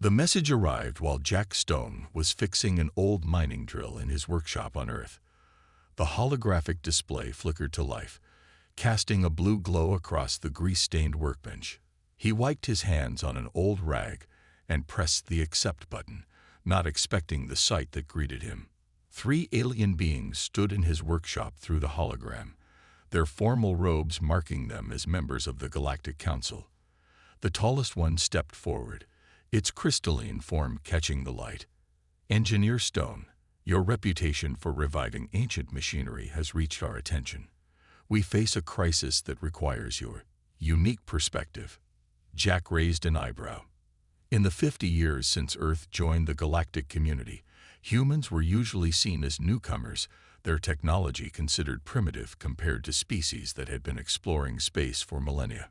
The message arrived while Jack Stone was fixing an old mining drill in his workshop on Earth. The holographic display flickered to life, casting a blue glow across the grease-stained workbench. He wiped his hands on an old rag and pressed the accept button, not expecting the sight that greeted him. 3 alien beings stood in his workshop through the hologram, their formal robes marking them as members of the Galactic Council. The tallest one stepped forward, its crystalline form catching the light. "Engineer Stone, your reputation for reviving ancient machinery has reached our attention. We face a crisis that requires your unique perspective." Jack raised an eyebrow. In the 50 years since Earth joined the galactic community, humans were usually seen as newcomers, their technology considered primitive compared to species that had been exploring space for millennia.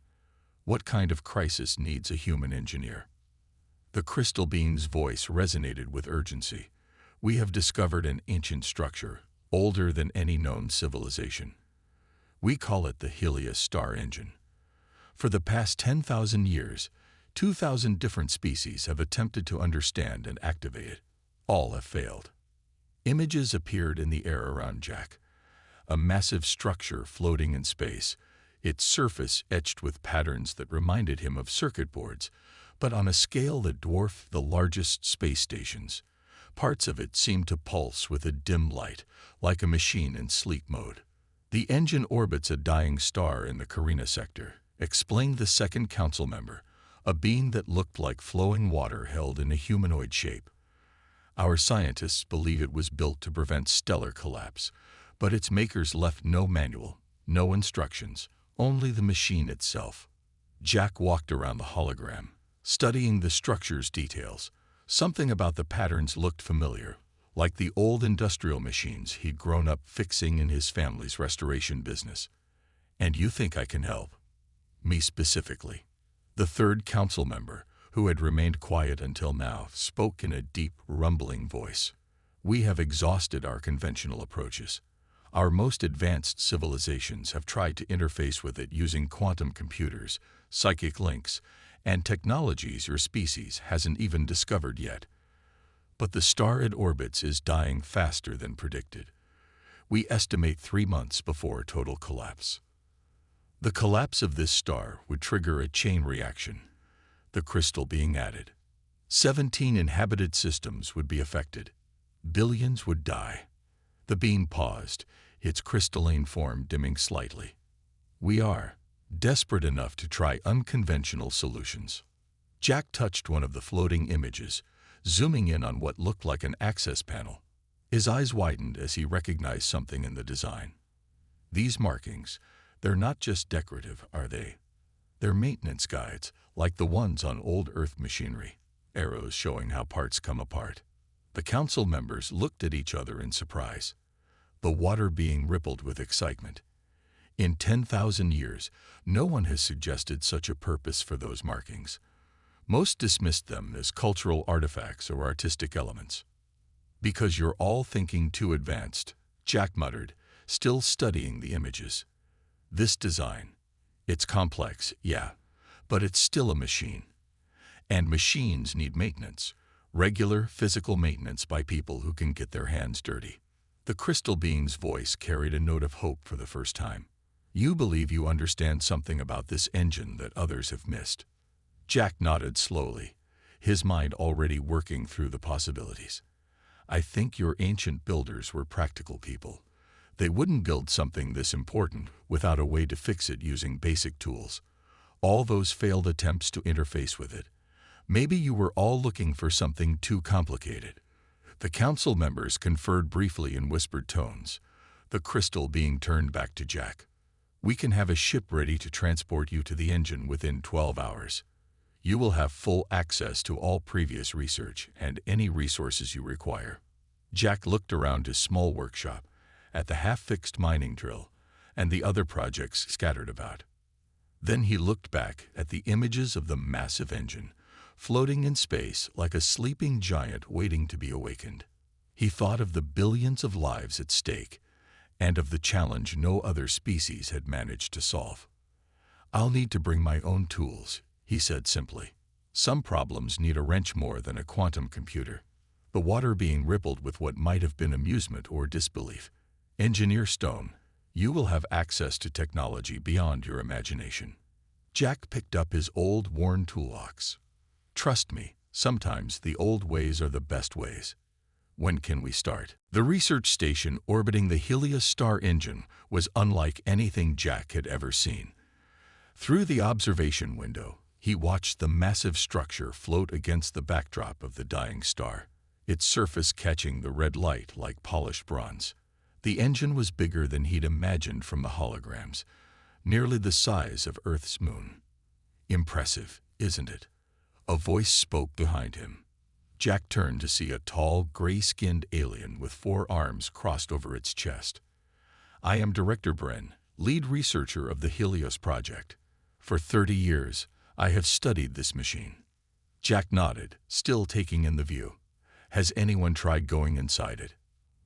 What kind of crisis needs a human engineer? The crystal being's voice resonated with urgency. "We have discovered an ancient structure, older than any known civilization. We call it the Helios star engine. For the past 10,000 years, 2,000 different species have attempted to understand and activate it. All have failed." Images appeared in the air around Jack. A massive structure floating in space, its surface etched with patterns that reminded him of circuit boards, but on a scale that dwarfed the largest space stations. Parts of it seemed to pulse with a dim light, like a machine in sleep mode. "The engine orbits a dying star in the Carina sector," explained the second council member, a being that looked like flowing water held in a humanoid shape. "Our scientists believe it was built to prevent stellar collapse, but its makers left no manual, no instructions, only the machine itself." Jack walked around the hologram, studying the structure's details. Something about the patterns looked familiar, like the old industrial machines he'd grown up fixing in his family's restoration business. "And you think I can help?" "Me specifically." The third council member, who had remained quiet until now, spoke in a deep, rumbling voice. "We have exhausted our conventional approaches. Our most advanced civilizations have tried to interface with it using quantum computers, psychic links, and technologies your species hasn't even discovered yet. But the star it orbits is dying faster than predicted. We estimate 3 months before total collapse. The collapse of this star would trigger a chain reaction," the crystal being added. 17 inhabited systems would be affected. Billions would die." The being paused, its crystalline form dimming slightly. "We are desperate enough to try unconventional solutions." Jack touched one of the floating images, zooming in on what looked like an access panel. His eyes widened as he recognized something in the design. "These markings, they're not just decorative, are they? They're maintenance guides, like the ones on old Earth machinery, arrows showing how parts come apart." The council members looked at each other in surprise. The water being rippled with excitement. In 10,000 years, no one has suggested such a purpose for those markings. Most dismissed them as cultural artifacts or artistic elements. "Because you're all thinking too advanced," Jack muttered, still studying the images. "This design, it's complex, yeah, but it's still a machine. And machines need maintenance, regular physical maintenance by people who can get their hands dirty." The crystal being's voice carried a note of hope for the first time. "You believe you understand something about this engine that others have missed." Jack nodded slowly, his mind already working through the possibilities. "I think your ancient builders were practical people. They wouldn't build something this important without a way to fix it using basic tools. All those failed attempts to interface with it. Maybe you were all looking for something too complicated." The council members conferred briefly in whispered tones, the crystal being turned back to Jack. "We can have a ship ready to transport you to the engine within 12 hours. You will have full access to all previous research and any resources you require." Jack looked around his small workshop, at the half-fixed mining drill, and the other projects scattered about. Then he looked back at the images of the massive engine, floating in space like a sleeping giant waiting to be awakened. He thought of the billions of lives at stake, and of the challenge no other species had managed to solve. "I'll need to bring my own tools," he said simply. Some problems need a wrench more than a quantum computer. The water being rippled with what might have been amusement or disbelief. Engineer Stone, you will have access to technology beyond your imagination. Jack picked up his old, worn toolbox. Trust me, sometimes the old ways are the best ways. When can we start? The research station orbiting the Helios star engine was unlike anything Jack had ever seen. Through the observation window, he watched the massive structure float against the backdrop of the dying star, its surface catching the red light like polished bronze. The engine was bigger than he'd imagined from the holograms, nearly the size of Earth's moon. Impressive, isn't it? A voice spoke behind him. Jack turned to see a tall, gray-skinned alien with 4 arms crossed over its chest. I am Director Bren, lead researcher of the Helios project. For 30 years, I have studied this machine. Jack nodded, still taking in the view. Has anyone tried going inside it?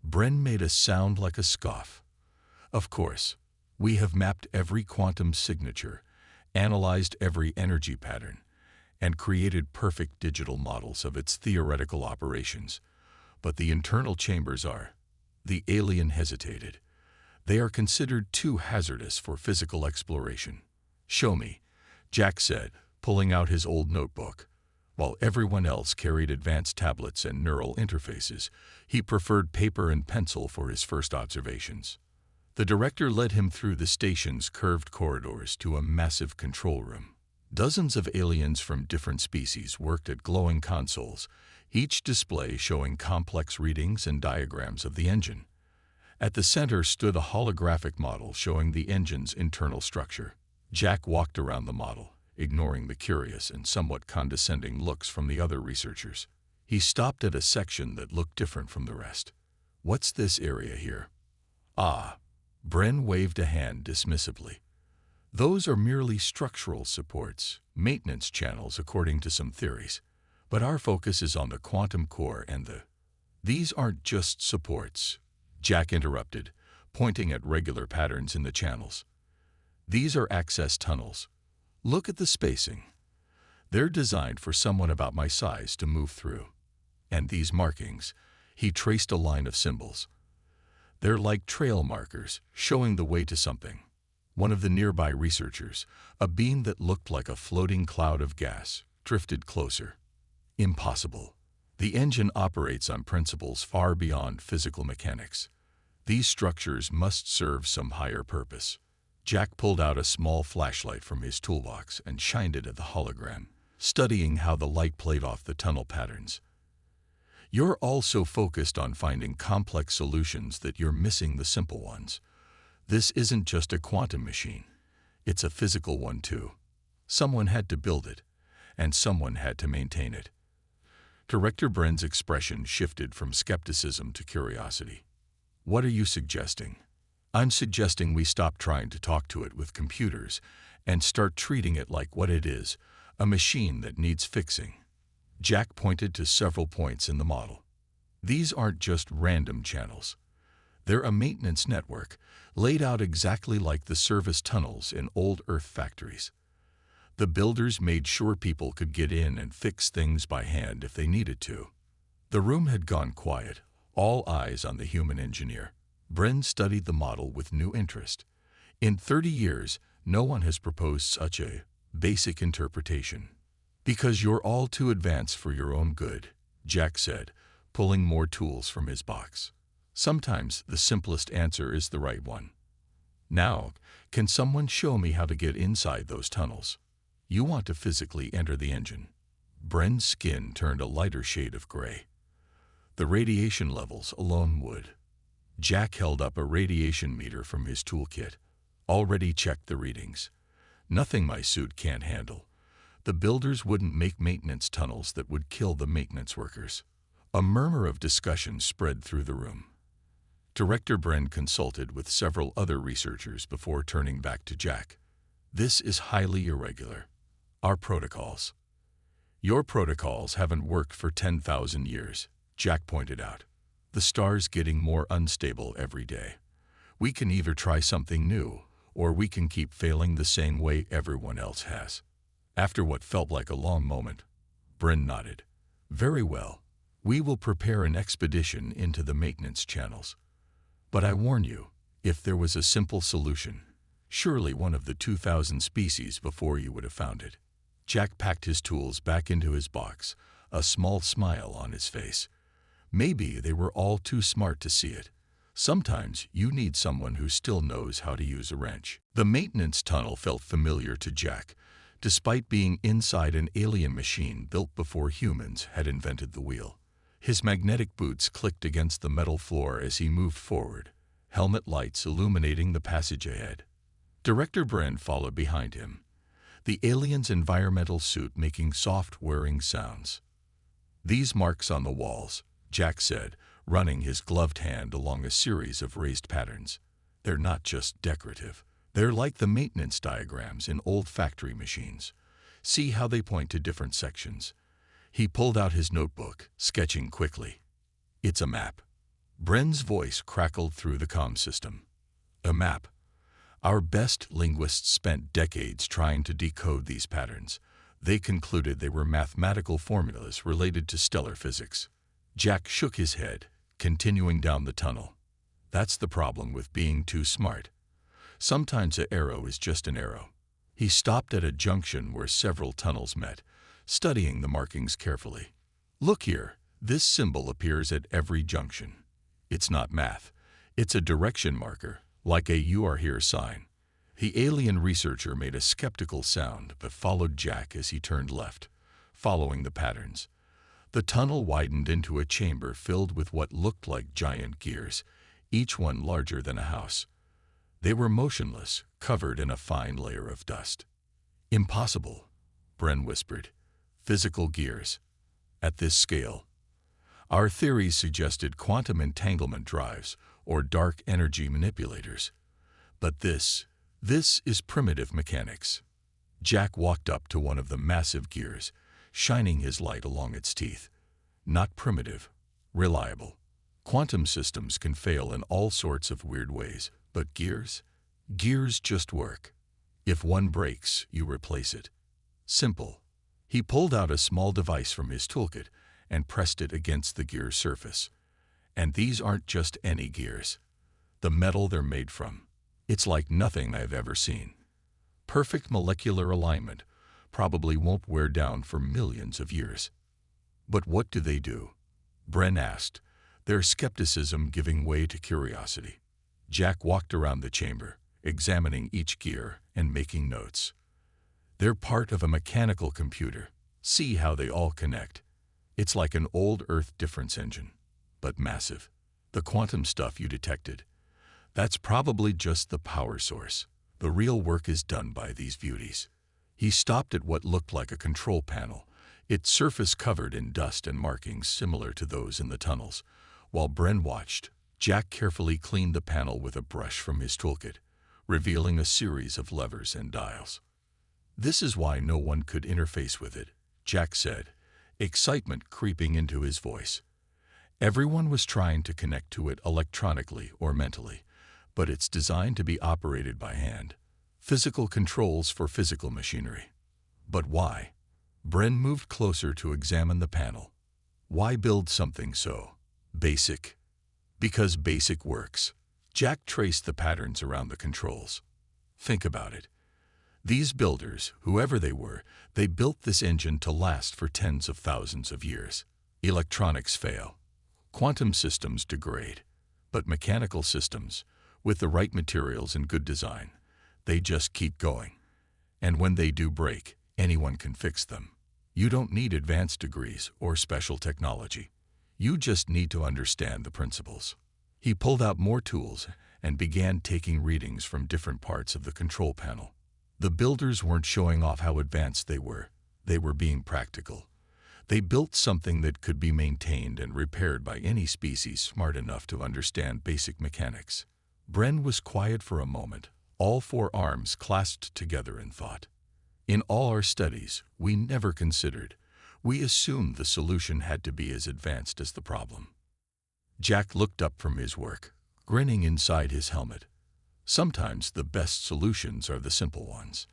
Bren made a sound like a scoff. Of course, we have mapped every quantum signature, analyzed every energy pattern, and created perfect digital models of its theoretical operations. But the internal chambers are... The alien hesitated. They are considered too hazardous for physical exploration. Show me, Jack said, pulling out his old notebook. While everyone else carried advanced tablets and neural interfaces, he preferred paper and pencil for his first observations. The director led him through the station's curved corridors to a massive control room. Dozens of aliens from different species worked at glowing consoles, each display showing complex readings and diagrams of the engine. At the center stood a holographic model showing the engine's internal structure. Jack walked around the model, ignoring the curious and somewhat condescending looks from the other researchers. He stopped at a section that looked different from the rest. What's this area here? Ah, Bren waved a hand dismissively. Those are merely structural supports, maintenance channels according to some theories. But our focus is on the quantum core and the... These aren't just supports, Jack interrupted, pointing at regular patterns in the channels. These are access tunnels. Look at the spacing. They're designed for someone about my size to move through. And these markings, he traced a line of symbols. They're like trail markers, showing the way to something. One of the nearby researchers, a beam that looked like a floating cloud of gas, drifted closer. Impossible. The engine operates on principles far beyond physical mechanics. These structures must serve some higher purpose. Jack pulled out a small flashlight from his toolbox and shined it at the hologram, studying how the light played off the tunnel patterns. You're also focused on finding complex solutions that you're missing the simple ones. This isn't just a quantum machine. It's a physical one too. Someone had to build it, and someone had to maintain it. Director Bren's expression shifted from skepticism to curiosity. What are you suggesting? I'm suggesting we stop trying to talk to it with computers and start treating it like what it is, a machine that needs fixing. Jack pointed to several points in the model. These aren't just random channels. They're a maintenance network, laid out exactly like the service tunnels in old Earth factories. The builders made sure people could get in and fix things by hand if they needed to. The room had gone quiet, all eyes on the human engineer. Bren studied the model with new interest. In 30 years, no one has proposed such a basic interpretation. Because you're all too advanced for your own good, Jack said, pulling more tools from his box. Sometimes the simplest answer is the right one. Now, can someone show me how to get inside those tunnels? You want to physically enter the engine. Bren's skin turned a lighter shade of gray. The radiation levels alone would. Jack held up a radiation meter from his toolkit. Already checked the readings. Nothing my suit can't handle. The builders wouldn't make maintenance tunnels that would kill the maintenance workers. A murmur of discussion spread through the room. Director Bren consulted with several other researchers before turning back to Jack. This is highly irregular. Our protocols. Your protocols haven't worked for 10,000 years, Jack pointed out. The star's getting more unstable every day. We can either try something new, or we can keep failing the same way everyone else has. After what felt like a long moment, Bren nodded. Very well. We will prepare an expedition into the maintenance channels. But I warn you, if there was a simple solution, surely one of the 2,000 species before you would have found it. Jack packed his tools back into his box, a small smile on his face. Maybe they were all too smart to see it. Sometimes you need someone who still knows how to use a wrench. The maintenance tunnel felt familiar to Jack, despite being inside an alien machine built before humans had invented the wheel. His magnetic boots clicked against the metal floor as he moved forward, helmet lights illuminating the passage ahead. Director Bren followed behind him, the alien's environmental suit making soft whirring sounds. These marks on the walls, Jack said, running his gloved hand along a series of raised patterns. They're not just decorative. They're like the maintenance diagrams in old factory machines. See how they point to different sections. He pulled out his notebook, sketching quickly. It's a map. Bren's voice crackled through the comm system. A map. Our best linguists spent decades trying to decode these patterns. They concluded they were mathematical formulas related to stellar physics. Jack shook his head, continuing down the tunnel. That's the problem with being too smart. Sometimes an arrow is just an arrow. He stopped at a junction where several tunnels met, studying the markings carefully. Look here, this symbol appears at every junction. It's not math. It's a direction marker, like a "you are here" sign. The alien researcher made a skeptical sound but followed Jack as he turned left, following the patterns. The tunnel widened into a chamber filled with what looked like giant gears, each one larger than a house. They were motionless, covered in a fine layer of dust. Impossible, Bren whispered. Physical gears. At this scale. Our theories suggested quantum entanglement drives or dark energy manipulators. But this is primitive mechanics. Jack walked up to one of the massive gears, shining his light along its teeth. Not primitive, reliable. Quantum systems can fail in all sorts of weird ways, but gears? Gears just work. If one breaks, you replace it. Simple. He pulled out a small device from his toolkit and pressed it against the gear's surface. And these aren't just any gears. The metal they're made from. It's like nothing I've ever seen. Perfect molecular alignment, probably won't wear down for millions of years. But what do they do? Bren asked, their skepticism giving way to curiosity. Jack walked around the chamber, examining each gear and making notes. They're part of a mechanical computer. See how they all connect. It's like an old Earth difference engine, but massive. The quantum stuff you detected, that's probably just the power source. The real work is done by these beauties. He stopped at what looked like a control panel, its surface covered in dust and markings similar to those in the tunnels. While Bren watched, Jack carefully cleaned the panel with a brush from his toolkit, revealing a series of levers and dials. This is why no one could interface with it, Jack said, excitement creeping into his voice. Everyone was trying to connect to it electronically or mentally, but it's designed to be operated by hand. Physical controls for physical machinery. But why? Bren moved closer to examine the panel. Why build something so basic? Because basic works. Jack traced the patterns around the controls. Think about it. These builders, whoever they were, they built this engine to last for tens of thousands of years. Electronics fail. Quantum systems degrade. But mechanical systems, with the right materials and good design, they just keep going. And when they do break, anyone can fix them. You don't need advanced degrees or special technology. You just need to understand the principles. He pulled out more tools and began taking readings from different parts of the control panel. The builders weren't showing off how advanced they were being practical. They built something that could be maintained and repaired by any species smart enough to understand basic mechanics. Bren was quiet for a moment, all four arms clasped together in thought. In all our studies, we never considered. We assumed the solution had to be as advanced as the problem. Jack looked up from his work, grinning inside his helmet. Sometimes the best solutions are the simple ones.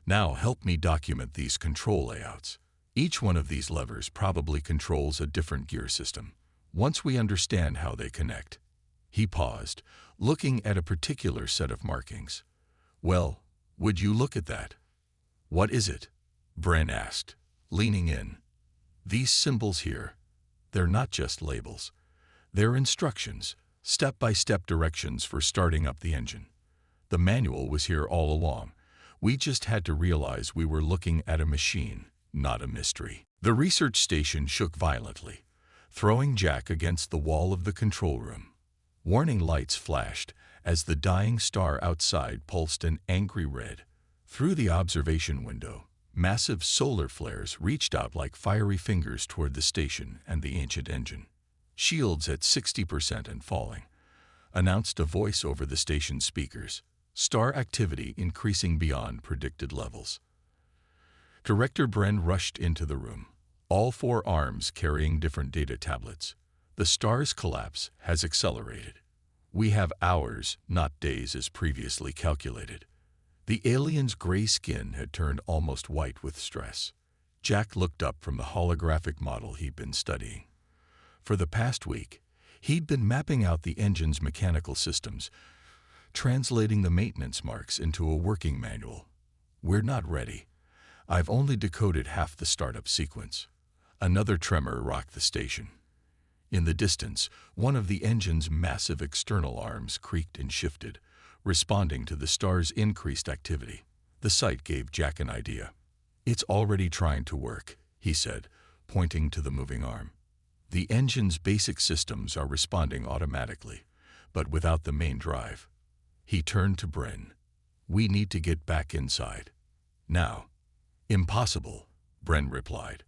Now help me document these control layouts. Each one of these levers probably controls a different gear system. Once we understand how they connect. He paused, looking at a particular set of markings. Well, would you look at that? What is it? Bren asked, leaning in. These symbols here, they're not just labels. They're instructions, step-by-step directions for starting up the engine. The manual was here all along. We just had to realize we were looking at a machine, not a mystery. The research station shook violently, throwing Jack against the wall of the control room. Warning lights flashed as the dying star outside pulsed an angry red. Through the observation window, massive solar flares reached out like fiery fingers toward the station and the ancient engine. Shields at 60% and falling, announced a voice over the station speakers. Star activity increasing beyond predicted levels. Director Bren rushed into the room, all 4 arms carrying different data tablets. The star's collapse has accelerated. We have hours, not days as previously calculated. The alien's gray skin had turned almost white with stress. Jack looked up from the holographic model he'd been studying. For the past week, he'd been mapping out the engine's mechanical systems, translating the maintenance marks into a working manual. We're not ready. I've only decoded half the startup sequence. Another tremor rocked the station. In the distance, one of the engine's massive external arms creaked and shifted, responding to the star's increased activity. The sight gave Jack an idea. It's already trying to work, he said, pointing to the moving arm. The engine's basic systems are responding automatically, but without the main drive. He turned to Bren. We need to get back inside. Now. Impossible, Bren replied.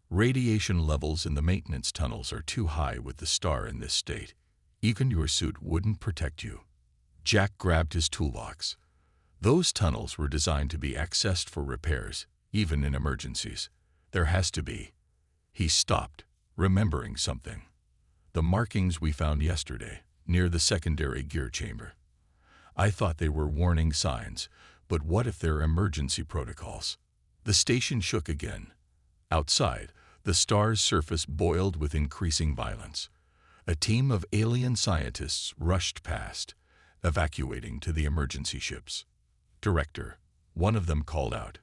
Radiation levels in the maintenance tunnels are too high with the star in this state. Even your suit wouldn't protect you. Jack grabbed his toolbox. Those tunnels were designed to be accessed for repairs, even in emergencies. There has to be. He stopped, remembering something. The markings we found yesterday, near the secondary gear chamber. I thought they were warning signs, but what if they're emergency protocols? The station shook again. Outside, the star's surface boiled with increasing violence. A team of alien scientists rushed past, evacuating to the emergency ships. Director, one of them called out.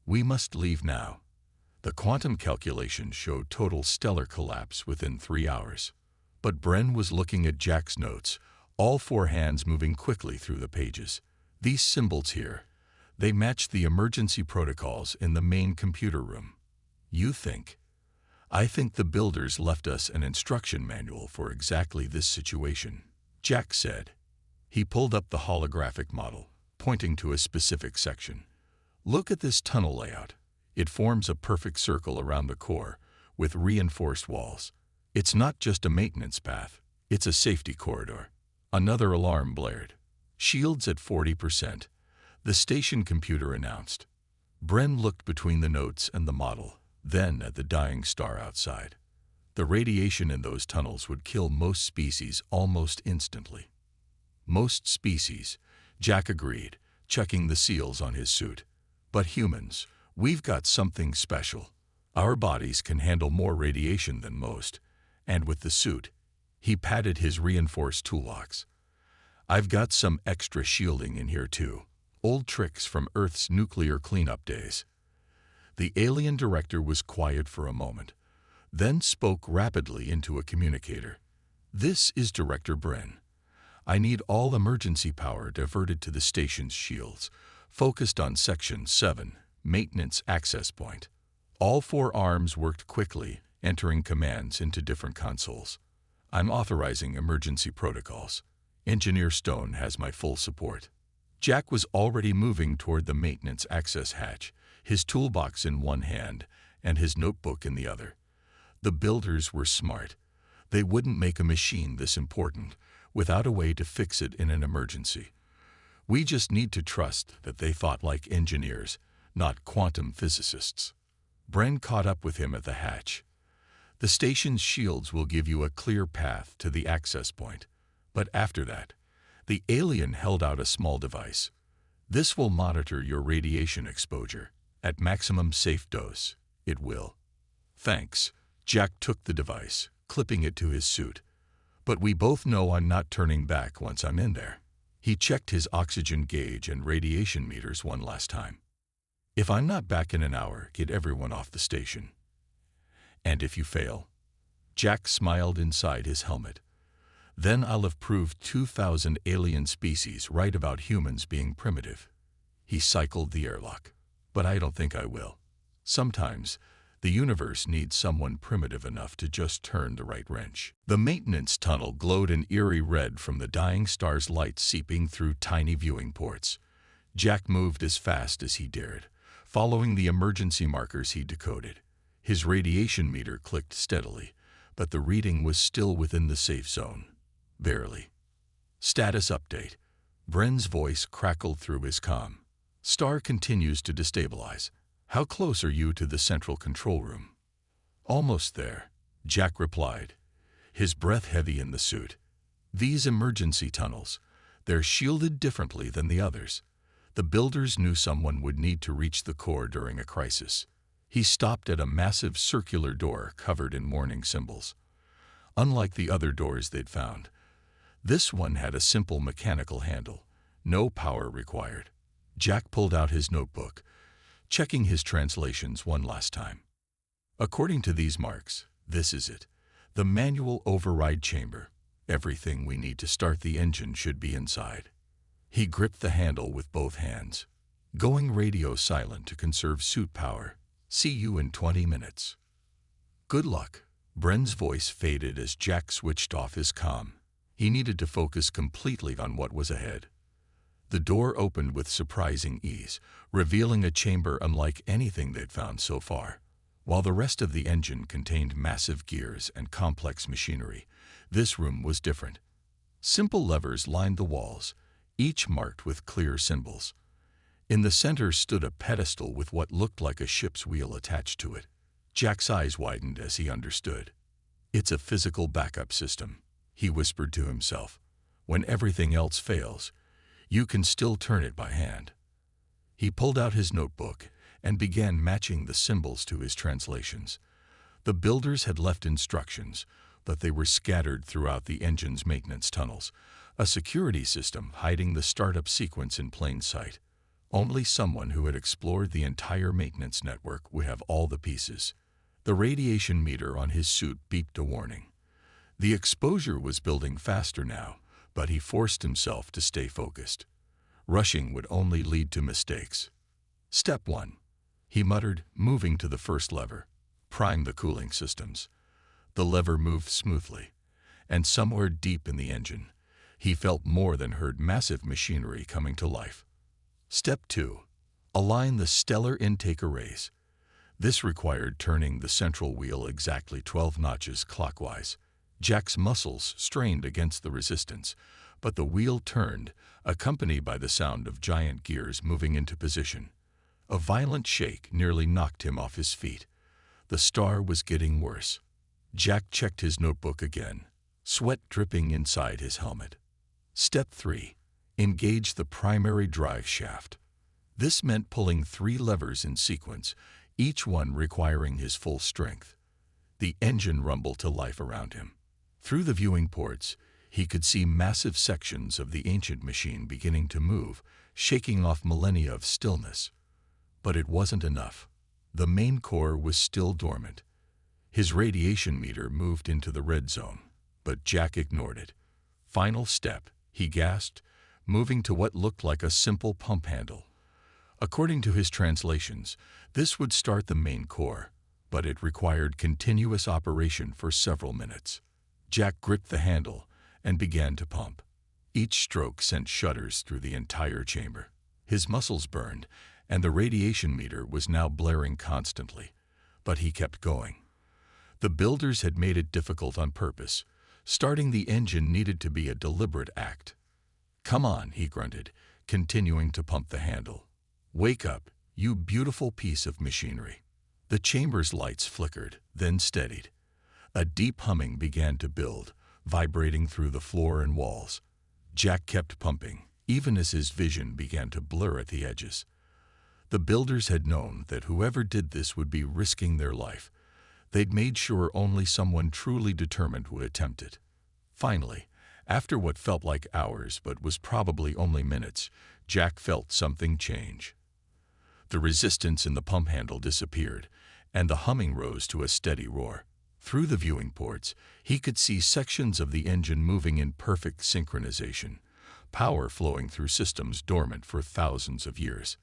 We must leave now. The quantum calculations showed total stellar collapse within 3 hours. But Bren was looking at Jack's notes, all 4 hands moving quickly through the pages. These symbols here, they match the emergency protocols in the main computer room. You think? I think the builders left us an instruction manual for exactly this situation, Jack said. He pulled up the holographic model, pointing to a specific section. Look at this tunnel layout. It forms a perfect circle around the core, with reinforced walls. It's not just a maintenance path, it's a safety corridor. Another alarm blared. Shields at 40%. The station computer announced. Bren looked between the notes and the model, then at the dying star outside. The radiation in those tunnels would kill most species almost instantly. Most species, Jack agreed, checking the seals on his suit. But humans, we've got something special. Our bodies can handle more radiation than most. And with the suit, he patted his reinforced toolbox. I've got some extra shielding in here too. Old tricks from Earth's nuclear cleanup days. The alien director was quiet for a moment, then spoke rapidly into a communicator. This is Director Bren. I need all emergency power diverted to the station's shields, focused on Section 7, Maintenance Access Point. All 4 arms worked quickly, entering commands into different consoles. I'm authorizing emergency protocols. Engineer Stone has my full support. Jack was already moving toward the maintenance access hatch, his toolbox in one hand and his notebook in the other. The builders were smart. They wouldn't make a machine this important without a way to fix it in an emergency. We just need to trust that they thought like engineers, not quantum physicists. Bren caught up with him at the hatch. The station's shields will give you a clear path to the access point. But after that, the alien held out a small device. This will monitor your radiation exposure. At maximum safe dose, it will. Thanks. Jack took the device, clipping it to his suit. But we both know I'm not turning back once I'm in there. He checked his oxygen gauge and radiation meters one last time. If I'm not back in an hour, get everyone off the station. And if you fail? Jack smiled inside his helmet. Then I'll have proved 2,000 alien species right about humans being primitive. He cycled the airlock. But I don't think I will. Sometimes, the universe needs someone primitive enough to just turn the right wrench. The maintenance tunnel glowed an eerie red from the dying star's light seeping through tiny viewing ports. Jack moved as fast as he dared, following the emergency markers he decoded. His radiation meter clicked steadily, but the reading was still within the safe zone. Barely. Status update. Bren's voice crackled through his comm. Star continues to destabilize. How close are you to the central control room? Almost there, Jack replied, his breath heavy in the suit. These emergency tunnels, they're shielded differently than the others. The builders knew someone would need to reach the core during a crisis. He stopped at a massive circular door covered in warning symbols. Unlike the other doors they'd found, this one had a simple mechanical handle, no power required. Jack pulled out his notebook, checking his translations one last time. According to these marks, this is it. The manual override chamber. Everything we need to start the engine should be inside. He gripped the handle with both hands. Going radio silent to conserve suit power. See you in 20 minutes. Good luck. Bren's voice faded as Jack switched off his comm. He needed to focus completely on what was ahead. The door opened with surprising ease, revealing a chamber unlike anything they'd found so far. While the rest of the engine contained massive gears and complex machinery, this room was different. Simple levers lined the walls, each marked with clear symbols. In the center stood a pedestal with what looked like a ship's wheel attached to it. Jack's eyes widened as he understood. It's a physical backup system, he whispered to himself. When everything else fails, you can still turn it by hand. He pulled out his notebook and began matching the symbols to his translations. The builders had left instructions, but they were scattered throughout the engine's maintenance tunnels, a security system hiding the startup sequence in plain sight. Only someone who had explored the entire maintenance network would have all the pieces. The radiation meter on his suit beeped a warning. The exposure was building faster now, but he forced himself to stay focused. Rushing would only lead to mistakes. Step 1, he muttered, moving to the first lever. Prime the cooling systems. The lever moved smoothly, and somewhere deep in the engine, he felt more than heard massive machinery coming to life. Step 2, align the stellar intake arrays. This required turning the central wheel exactly 12 notches clockwise. Jack's muscles strained against the resistance, but the wheel turned, accompanied by the sound of giant gears moving into position. A violent shake nearly knocked him off his feet. The star was getting worse. Jack checked his notebook again, sweat dripping inside his helmet. Step 3, engage the primary drive shaft. This meant pulling 3 levers in sequence, each one requiring his full strength. The engine rumbled to life around him. Through the viewing ports, he could see massive sections of the ancient machine beginning to move, shaking off millennia of stillness. But it wasn't enough. The main core was still dormant. His radiation meter moved into the red zone, but Jack ignored it. Final step, he gasped, moving to what looked like a simple pump handle. According to his translations, this would start the main core, but it required continuous operation for several minutes. Jack gripped the handle and began to pump. Each stroke sent shudders through the entire chamber. His muscles burned, and the radiation meter was now blaring constantly, but he kept going. The builders had made it difficult on purpose. Starting the engine needed to be a deliberate act. "Come on," he grunted, continuing to pump the handle. "Wake up, you beautiful piece of machinery." The chamber's lights flickered, then steadied. A deep humming began to build, vibrating through the floor and walls. Jack kept pumping, even as his vision began to blur at the edges. The builders had known that whoever did this would be risking their life. They'd made sure only someone truly determined would attempt it. Finally, after what felt like hours but was probably only minutes, Jack felt something change. The resistance in the pump handle disappeared, and the humming rose to a steady roar. Through the viewing ports, he could see sections of the engine moving in perfect synchronization, power flowing through systems dormant for thousands of years.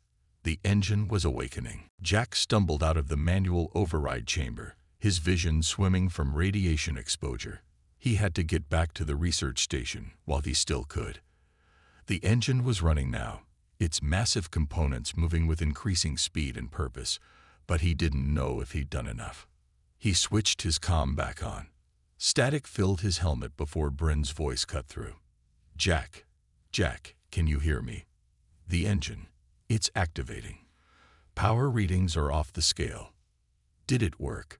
The engine was awakening. Jack stumbled out of the manual override chamber, his vision swimming from radiation exposure. He had to get back to the research station while he still could. The engine was running now, its massive components moving with increasing speed and purpose, but he didn't know if he'd done enough. He switched his comm back on. Static filled his helmet before Bryn's voice cut through. Jack, can you hear me? The engine. It's activating. Power readings are off the scale. Did it work?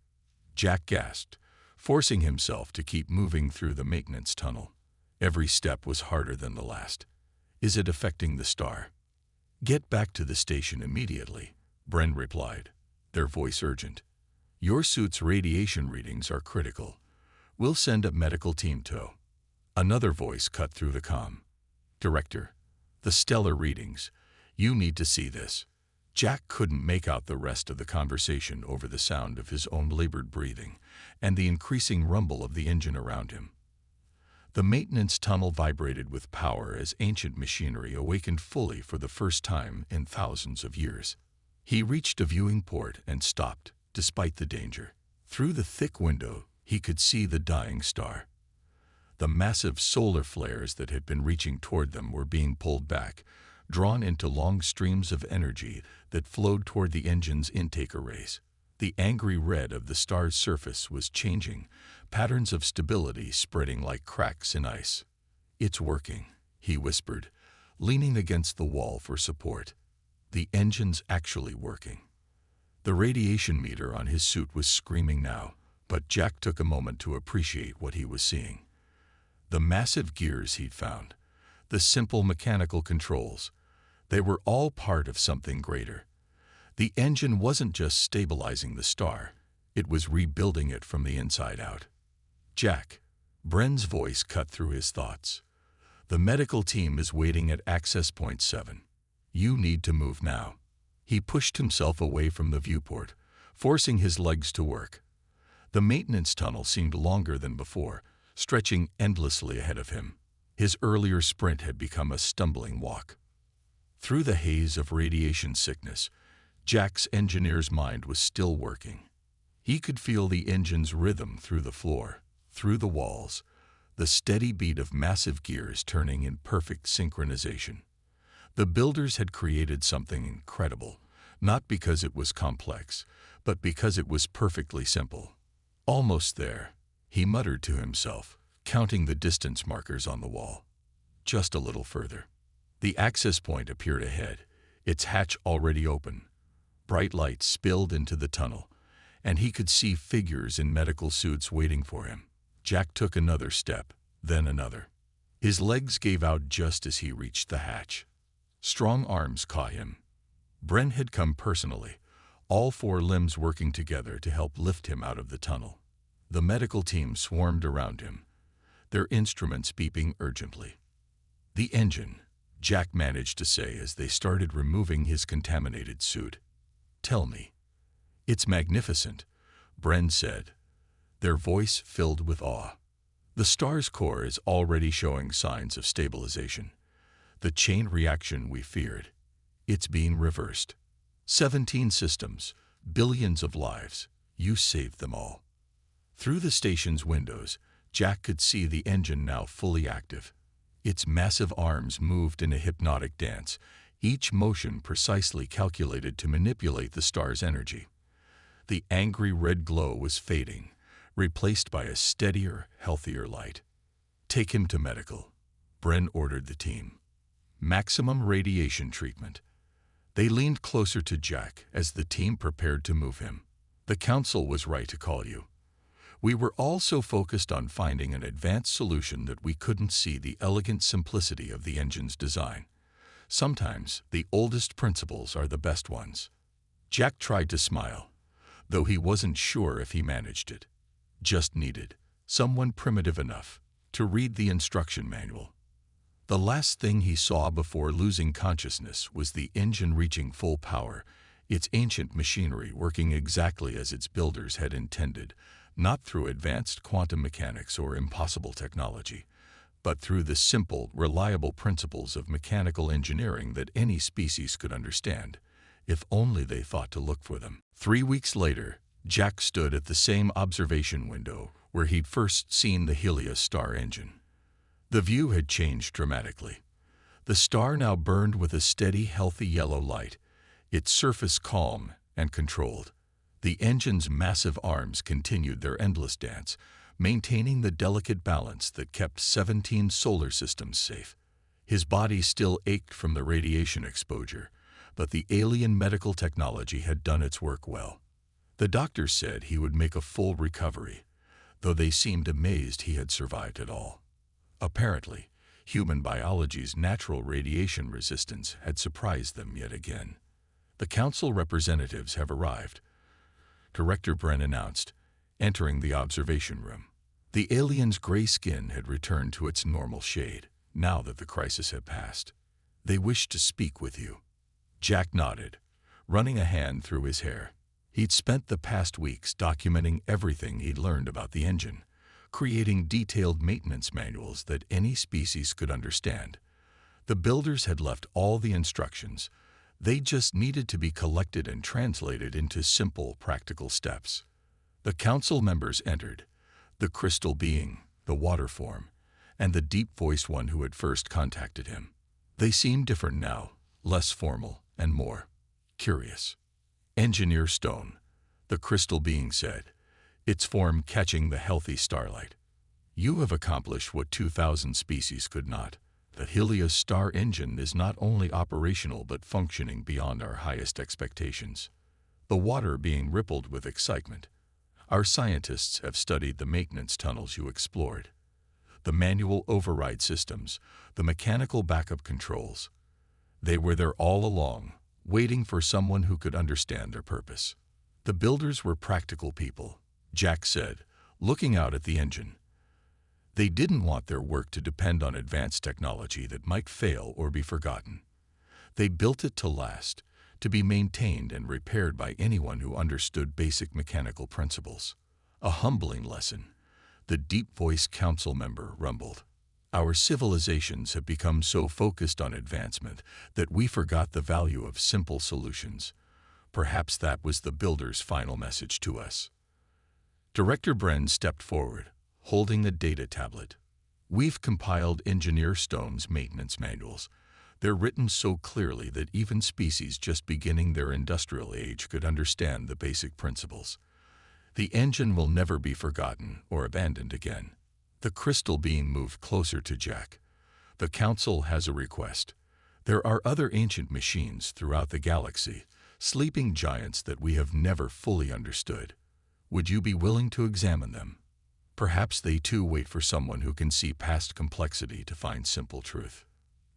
Jack gasped, forcing himself to keep moving through the maintenance tunnel. Every step was harder than the last. Is it affecting the star? Get back to the station immediately, Bryn replied, their voice urgent. Your suit's radiation readings are critical. We'll send a medical team to. Another voice cut through the comm. Director, the stellar readings. You need to see this. Jack couldn't make out the rest of the conversation over the sound of his own labored breathing and the increasing rumble of the engine around him. The maintenance tunnel vibrated with power as ancient machinery awakened fully for the first time in thousands of years. He reached a viewing port and stopped, despite the danger. Through the thick window, he could see the dying star. The massive solar flares that had been reaching toward them were being pulled back, drawn into long streams of energy that flowed toward the engine's intake arrays. The angry red of the star's surface was changing, patterns of stability spreading like cracks in ice. It's working, he whispered, leaning against the wall for support. The engine's actually working. The radiation meter on his suit was screaming now, but Jack took a moment to appreciate what he was seeing. The massive gears he'd found, the simple mechanical controls, they were all part of something greater. The engine wasn't just stabilizing the star, it was rebuilding it from the inside out. Jack, Bryn's voice cut through his thoughts. The medical team is waiting at access point 7. You need to move now. He pushed himself away from the viewport, forcing his legs to work. The maintenance tunnel seemed longer than before, stretching endlessly ahead of him. His earlier sprint had become a stumbling walk. Through the haze of radiation sickness, Jack's engineer's mind was still working. He could feel the engine's rhythm through the floor, through the walls, the steady beat of massive gears turning in perfect synchronization. The builders had created something incredible, not because it was complex, but because it was perfectly simple. Almost there, he muttered to himself, counting the distance markers on the wall. Just a little further. The access point appeared ahead, its hatch already open. Bright lights spilled into the tunnel, and he could see figures in medical suits waiting for him. Jack took another step, then another. His legs gave out just as he reached the hatch. Strong arms caught him. Bryn had come personally, all 4 limbs working together to help lift him out of the tunnel. The medical team swarmed around him, their instruments beeping urgently. The engine, Jack managed to say as they started removing his contaminated suit. Tell me. It's magnificent, Bryn said, their voice filled with awe. The star's core is already showing signs of stabilization. The chain reaction we feared. It's being reversed. 17 systems, billions of lives. You saved them all. Through the station's windows, Jack could see the engine now fully active. Its massive arms moved in a hypnotic dance, each motion precisely calculated to manipulate the star's energy. The angry red glow was fading, replaced by a steadier, healthier light. Take him to medical, Bryn ordered the team. Maximum radiation treatment. They leaned closer to Jack as the team prepared to move him. The council was right to call you. We were all so focused on finding an advanced solution that we couldn't see the elegant simplicity of the engine's design. Sometimes the oldest principles are the best ones. Jack tried to smile. though he wasn't sure if he managed it. Just needed someone primitive enough to read the instruction manual. The last thing he saw before losing consciousness was the engine reaching full power, its ancient machinery working exactly as its builders had intended, not through advanced quantum mechanics or impossible technology, but through the simple, reliable principles of mechanical engineering that any species could understand, if only they thought to look for them. 3 weeks later, Jack stood at the same observation window where he'd first seen the Helios star engine. The view had changed dramatically. The star now burned with a steady, healthy yellow light, its surface calm and controlled. The engine's massive arms continued their endless dance, maintaining the delicate balance that kept 17 solar systems safe. His body still ached from the radiation exposure, but the alien medical technology had done its work well. The doctors said he would make a full recovery, though they seemed amazed he had survived at all. Apparently, human biology's natural radiation resistance had surprised them yet again. The council representatives have arrived, Director Bren announced, entering the observation room. The alien's gray skin had returned to its normal shade, now that the crisis had passed. They wish to speak with you. Jack nodded, running a hand through his hair. He'd spent the past weeks documenting everything he'd learned about the engine, creating detailed maintenance manuals that any species could understand. The builders had left all the instructions. They just needed to be collected and translated into simple, practical steps. The council members entered, the crystal being, the water form, and the deep-voiced one who had first contacted him. They seemed different now, less formal and more curious. Engineer Stone, the crystal being said, its form catching the healthy starlight. You have accomplished what 2,000 species could not. The Helios star engine is not only operational but functioning beyond our highest expectations. The water being rippled with excitement. Our scientists have studied the maintenance tunnels you explored, the manual override systems, the mechanical backup controls. They were there all along, waiting for someone who could understand their purpose. The builders were practical people, Jack said, looking out at the engine. They didn't want their work to depend on advanced technology that might fail or be forgotten. They built it to last, to be maintained and repaired by anyone who understood basic mechanical principles. A humbling lesson, the deep-voiced council member rumbled. Our civilizations have become so focused on advancement that we forgot the value of simple solutions. Perhaps that was the builder's final message to us. Director Bren stepped forward, holding a data tablet. We've compiled Engineer Stone's maintenance manuals. They're written so clearly that even species just beginning their industrial age could understand the basic principles. The engine will never be forgotten or abandoned again. The crystal being moved closer to Jack. The council has a request. There are other ancient machines throughout the galaxy, sleeping giants that we have never fully understood. Would you be willing to examine them? Perhaps they too wait for someone who can see past complexity to find simple truth.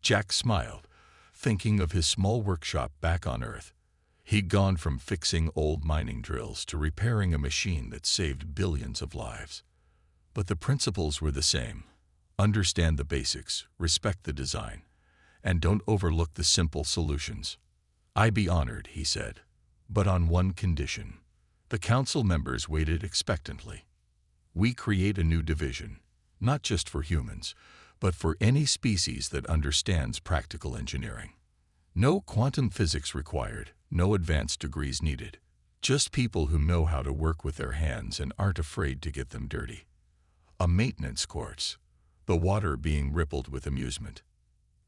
Jack smiled, thinking of his small workshop back on Earth. He'd gone from fixing old mining drills to repairing a machine that saved billions of lives. But the principles were the same. Understand the basics, respect the design, and don't overlook the simple solutions. I'd be honored, he said, but on one condition. The council members waited expectantly. We create a new division, not just for humans, but for any species that understands practical engineering. No quantum physics required, no advanced degrees needed. Just people who know how to work with their hands and aren't afraid to get them dirty. A maintenance course, the water being rippled with amusement.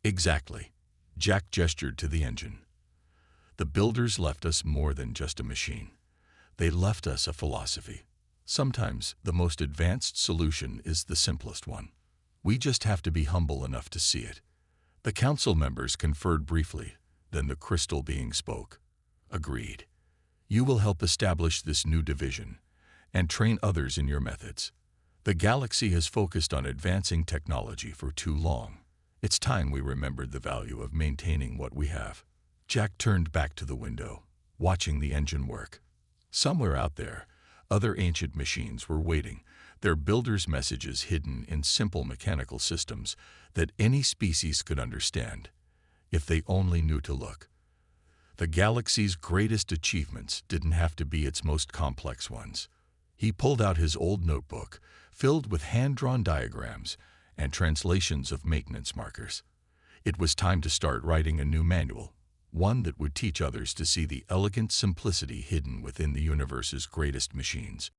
Exactly. Jack gestured to the engine. The builders left us more than just a machine. They left us a philosophy. Sometimes the most advanced solution is the simplest one. We just have to be humble enough to see it. The council members conferred briefly, then the crystal being spoke. Agreed. You will help establish this new division and train others in your methods. The galaxy has focused on advancing technology for too long. It's time we remembered the value of maintaining what we have. Jack turned back to the window, watching the engine work. Somewhere out there, other ancient machines were waiting, their builders' messages hidden in simple mechanical systems that any species could understand, if they only knew to look. The galaxy's greatest achievements didn't have to be its most complex ones. He pulled out his old notebook, filled with hand-drawn diagrams and translations of maintenance markers. It was time to start writing a new manual, one that would teach others to see the elegant simplicity hidden within the universe's greatest machines.